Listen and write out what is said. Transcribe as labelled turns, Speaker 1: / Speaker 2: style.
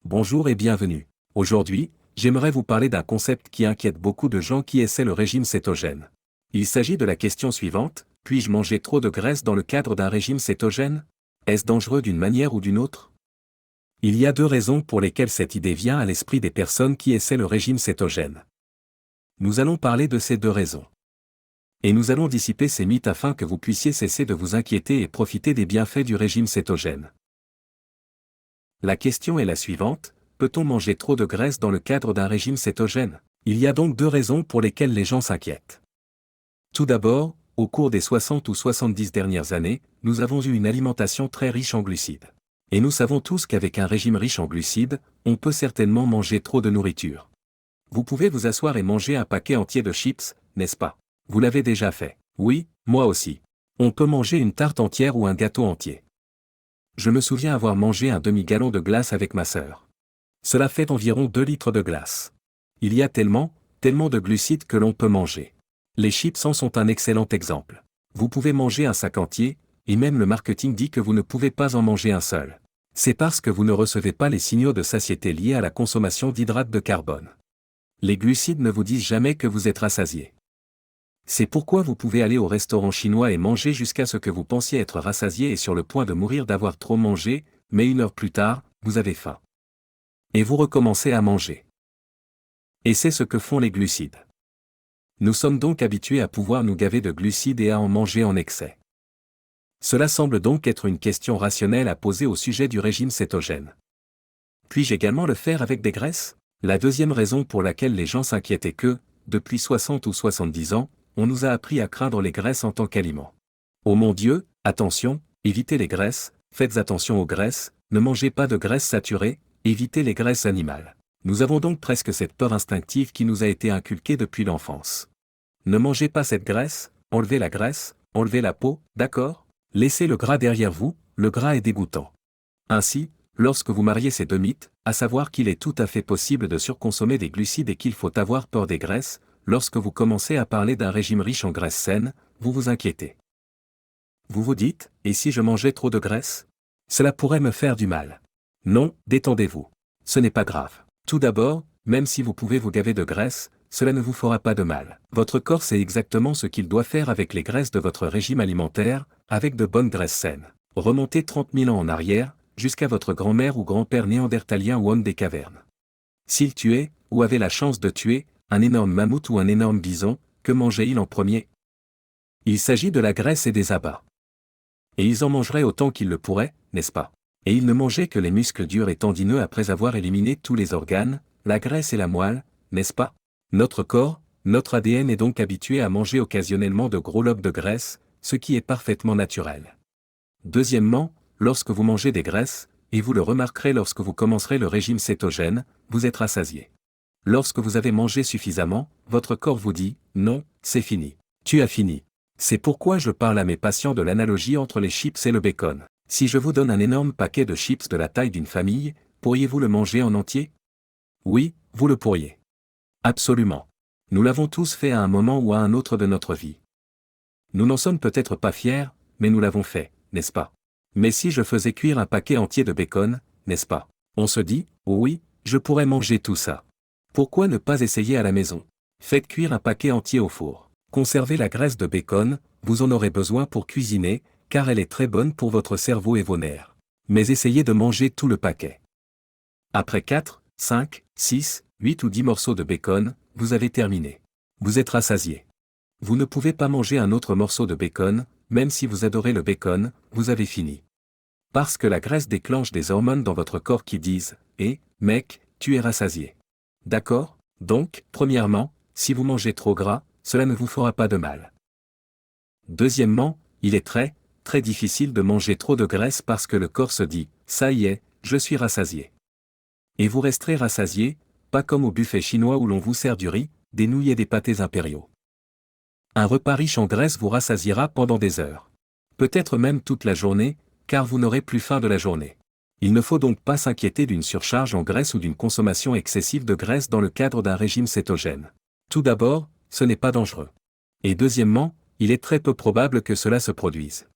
Speaker 1: Bonjour et bienvenue. Aujourd'hui, j'aimerais vous parler d'un concept qui inquiète beaucoup de gens qui essaient le régime cétogène. Il s'agit de la question suivante: puis-je manger trop de graisse dans le cadre d'un régime cétogène? Est-ce dangereux d'une manière ou d'une autre? Il y a deux raisons pour lesquelles cette idée vient à l'esprit des personnes qui essaient le régime cétogène. Nous allons parler de ces deux raisons. Et nous allons dissiper ces mythes afin que vous puissiez cesser de vous inquiéter et profiter des bienfaits du régime cétogène. La question est la suivante: peut-on manger trop de graisse dans le cadre d'un régime cétogène? Il y a donc deux raisons pour lesquelles les gens s'inquiètent. Tout d'abord, au cours des 60 ou 70 dernières années, nous avons eu une alimentation très riche en glucides. Et nous savons tous qu'avec un régime riche en glucides, on peut certainement manger trop de nourriture. Vous pouvez vous asseoir et manger un paquet entier de chips, n'est-ce pas? Vous l'avez déjà fait. Oui, moi aussi. On peut manger une tarte entière ou un gâteau entier. Je me souviens avoir mangé un demi-gallon de glace avec ma sœur. Cela fait environ 2 litres de glace. Il y a tellement de glucides que l'on peut manger. Les chips en sont un excellent exemple. Vous pouvez manger un sac entier, et même le marketing dit que vous ne pouvez pas en manger un seul. C'est parce que vous ne recevez pas les signaux de satiété liés à la consommation d'hydrates de carbone. Les glucides ne vous disent jamais que vous êtes rassasié. C'est pourquoi vous pouvez aller au restaurant chinois et manger jusqu'à ce que vous pensiez être rassasié et sur le point de mourir d'avoir trop mangé, mais 1 heure plus tard, vous avez faim. Et vous recommencez à manger. Et c'est ce que font les glucides. Nous sommes donc habitués à pouvoir nous gaver de glucides et à en manger en excès. Cela semble donc être une question rationnelle à poser au sujet du régime cétogène. Puis-je également le faire avec des graisses? La deuxième raison pour laquelle les gens s'inquiètent est que, depuis 60 ou 70 ans, on nous a appris à craindre les graisses en tant qu'aliment. Oh mon Dieu, attention, évitez les graisses, faites attention aux graisses, ne mangez pas de graisses saturées, évitez les graisses animales. Nous avons donc presque cette peur instinctive qui nous a été inculquée depuis l'enfance. Ne mangez pas cette graisse, enlevez la graisse, enlevez la peau, d'accord? Laissez le gras derrière vous, le gras est dégoûtant. Ainsi, lorsque vous mariez ces deux mythes, à savoir qu'il est tout à fait possible de surconsommer des glucides et qu'il faut avoir peur des graisses, lorsque vous commencez à parler d'un régime riche en graisses saines, vous vous inquiétez. Vous vous dites: et si je mangeais trop de graisse? Cela pourrait me faire du mal. Non, détendez-vous. Ce n'est pas grave. Tout d'abord, même si vous pouvez vous gaver de graisse, cela ne vous fera pas de mal. Votre corps sait exactement ce qu'il doit faire avec les graisses de votre régime alimentaire, avec de bonnes graisses saines. Remontez 30 000 ans en arrière, jusqu'à votre grand-mère ou grand-père néandertalien ou homme des cavernes. S'il tuait, ou avait la chance de tuer, un énorme mammouth ou un énorme bison, que mangeait-il en premier? Il s'agit de la graisse et des abats. Et ils en mangeraient autant qu'ils le pourraient, n'est-ce pas? Et ils ne mangeaient que les muscles durs et tendineux après avoir éliminé tous les organes, la graisse et la moelle, n'est-ce pas? Notre corps, notre ADN est donc habitué à manger occasionnellement de gros lobes de graisse, ce qui est parfaitement naturel. Deuxièmement, lorsque vous mangez des graisses, et vous le remarquerez lorsque vous commencerez le régime cétogène, vous êtes rassasié. Lorsque vous avez mangé suffisamment, votre corps vous dit: non, c'est fini. Tu as fini. C'est pourquoi je parle à mes patients de l'analogie entre les chips et le bacon. Si je vous donne un énorme paquet de chips de la taille d'une famille, pourriez-vous le manger en entier? Oui, vous le pourriez. Absolument. Nous l'avons tous fait à un moment ou à un autre de notre vie. Nous n'en sommes peut-être pas fiers, mais nous l'avons fait, n'est-ce pas? Mais si je faisais cuire un paquet entier de bacon, n'est-ce pas? On se dit: oh oui, je pourrais manger tout ça. Pourquoi ne pas essayer à la maison? Faites cuire un paquet entier au four. Conservez la graisse de bacon, vous en aurez besoin pour cuisiner, car elle est très bonne pour votre cerveau et vos nerfs. Mais essayez de manger tout le paquet. Après 4, 5, 6, 8 ou 10 morceaux de bacon, vous avez terminé. Vous êtes rassasié. Vous ne pouvez pas manger un autre morceau de bacon, même si vous adorez le bacon, vous avez fini. Parce que la graisse déclenche des hormones dans votre corps qui disent: eh, mec, tu es rassasié. D'accord? Donc, premièrement, si vous mangez trop gras, cela ne vous fera pas de mal. Deuxièmement, il est très difficile de manger trop de graisse parce que le corps se dit: ça y est, je suis rassasié. Et vous resterez rassasié, pas comme au buffet chinois où l'on vous sert du riz, des nouilles et des pâtés impériaux. Un repas riche en graisse vous rassasiera pendant des heures. Peut-être même toute la journée, car vous n'aurez plus faim de la journée. Il ne faut donc pas s'inquiéter d'une surcharge en graisse ou d'une consommation excessive de graisse dans le cadre d'un régime cétogène. Tout d'abord, ce n'est pas dangereux. Et deuxièmement, il est très peu probable que cela se produise.